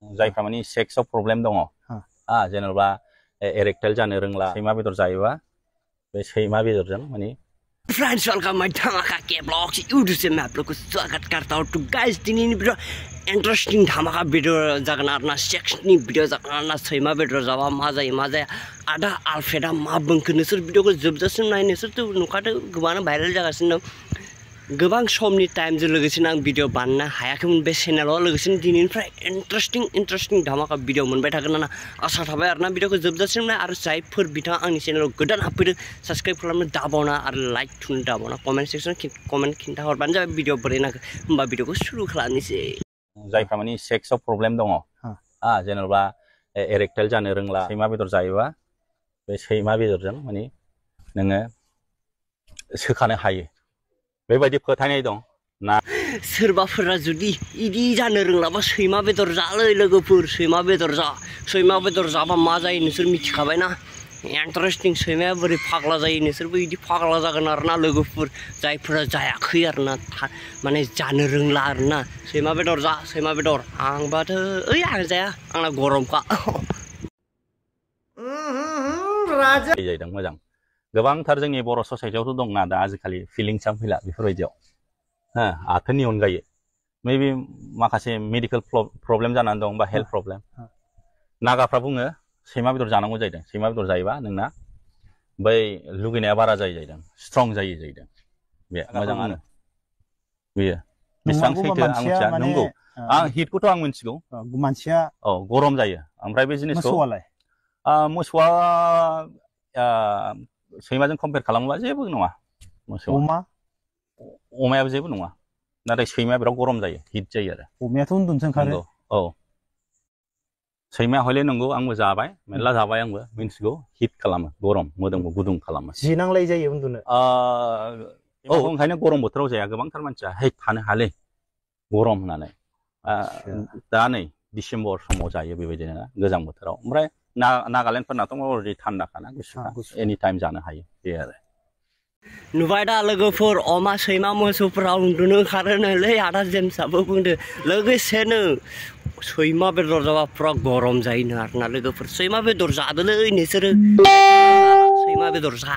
जायफ्रा माने सेक्सआव प्रब्लेम दङ जेनेबा एरेक्टाइल जानो रोंला सैमा बेदर जायोबा बे सैमा बेदरजों माने फ्रेंड्स वेलकम माय धमाका के ब्लॉग्स यूट्यूब से मैं आप लोग को स्वागत करता हूं। तो गाइस दिनैनि भिडियो इंटरेस्टिंग धमाका भिडियो जागोन आरोना सेक्सनि भिडियो जागोन आरोना सैमा बेदर जाबा मा जायो मा जाया आदा आलफ्रेडा मा बुंखो नोंसोर भिडियोखौ जोबजासिम नाय नोंसोरथ' नुखादों गोबां भाइरेल जागासिनो दं। गोबां समनि टाइमजों लोगोसेनो आं भिडियो बानायनो हायाखैमोन बे चेनेलाव लोगोसेनो दिनैनिफ्राय इन्टारेस्टिं धमाका भिडियो मोनबाय थागोन होनना आसा थाबाय आरोना भिडियोखौ जोबजासिम नाय आरो जायफोर बिथाङा आंनि चेनेलाव गोदान हाबफैदों साबस्क्राइब खालामनो दाबावना आरो लाइक थुनो दाबावना कमेन्ट सेक्सन कमेन्ट खिन्था हरबानो जाबाय भिडियो बोरै नांगौ होमबा भिडियोखौ सुरु खालामनोसै। जायफ्रा माने सेक्सआव प्रब्लेम दङ जेनेबा एरेक्टाइल जानो रोंला सैमा बेदर जायोबा बे सैमा बेदरजों माने नोङो सोखानो हायो बेबायदि फोथायनाय दं ना। सोरबाफोरा जुदि इदि जानो रोंलाबा सैमा बेदर जालै लोगोफोर सैमा बेदर जाबा मा जायो नोंसोर मिथिखाबायना इन्टारेस्टिं सैमाया बोरै फाग्ला जायो नोंसोरबो इदि फाग्ला जागोन आरोना लोगोफोर जायफोरा जायाखै आरोना माने जानो रोंला आरोना सैमा बेदर आंबाथ' आं जाया आंना गरमखा जायदों मोजां गोबांथार जोंनि बर' ससाइटियावथ' दंना दा आजिखालि फिलिंसा फैला बेफोरबायदियाव आथोननि अनगायै मेबि माखासे मेडिकेल प्रब्लेम जानानै दं बा हेल्थ प्रब्लेम नागाफ्रा बुङो सैमा बेदर जानांगौ जाहैदों सैमा बेदर जायोबा नोंना बै लुगैनाया बारा जाहैदों स्ट्रं जाहैदों बे मोजाङानो बेयो बेसेबां सैथो आं मिथिया नंगौ आं हिटखौथ' आं मिथिगौ मानसिया गरम जायो ओमफ्राय बे जिनिसखौ मोसौआ सैमाजों कम्पेयार खालामोबा जेबो नङा अमायाबो जेबो नङा नाथाय सैमाया बिराद गरम जायो हिट जायो आरो अमायाथ' उन्दुनोसो ओंखारो सैमाया हले नंगौ आंबो जाबाय मेरला जाबाय आंबो मिन्थिगौ हिट खालामो गरम मोदोमखौ गुदुं खालामो जि नांलाय जायो उन्दुनो ओंखायनो गरम बोथोराव जाया गोबांथार मानसिया है थानो हालै गरम होननानै दा नै डिसेम्बर समाव जायो बेबायदिनो गोजां बोथोराव ओमफ्राय नागालेण्डफोरनाथ' अलरेडि थान्दाखाना गुसु एनि टाइम जानो हायो बे आरो नुबाय दा लोगोफोर अमा सैमा मोसौफोरा उन्दुनो ओंखारोनोलै आदा जेम्सआबो बुंदो लोगोसेनो सैमा बेदर जाबा फुरा गरम जायोनो आरोना लोगोफोर सैमा बेदर जादोलै नोंसोरो सैमा बेदर जा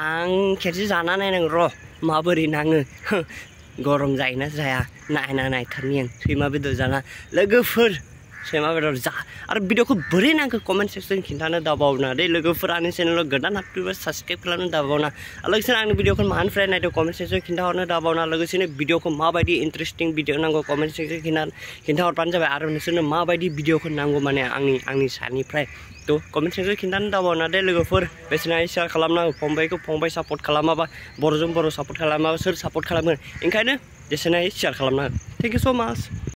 आं खेबसे जाना नायनांगौ र' माबोरै नाङो गरम जायोना जाया नायना नायथारनि आं सैमा बेदर जाना लोगोफोर सैमा बेदर जा आरो भिडियोखौ बोरै नांगौ कमेन्ट सेक्सन खिन्थानो दाबावना दे लोगोफोर आंनि चेनेलाव गोदान हाबफैबा साबस्क्राइब खालामनो दाबावना लोगोसेनो आंनि भिडियोखौ मानिफ्राय नायदों कमेन्ट सेक्सन खिन्थाहरनो दाबावना लोगोसेनो भिडियोखौ माबायदि इन्टारेस्टिं भिडियो नांगौ कमेन्ट सेक्सन खिन्थाहरबानो जाबाय आरो नोंसोरनो माबायदि भिडियोखौ नांगौ माने आंनि सानिफ्राय थ' कमेन्ट सेक्सन खिन्थानो दाबावना दे लोगोफोर बेसेना शेयार खालामनांगौ फंबाय सापर्ट खालामाबा बर'जों बर' सापर्ट खालामाबा सोर सापर्ट खालामगोन ओंखायनो बेसेना शेयार खालामनांगौ थेंक इउ स' माच।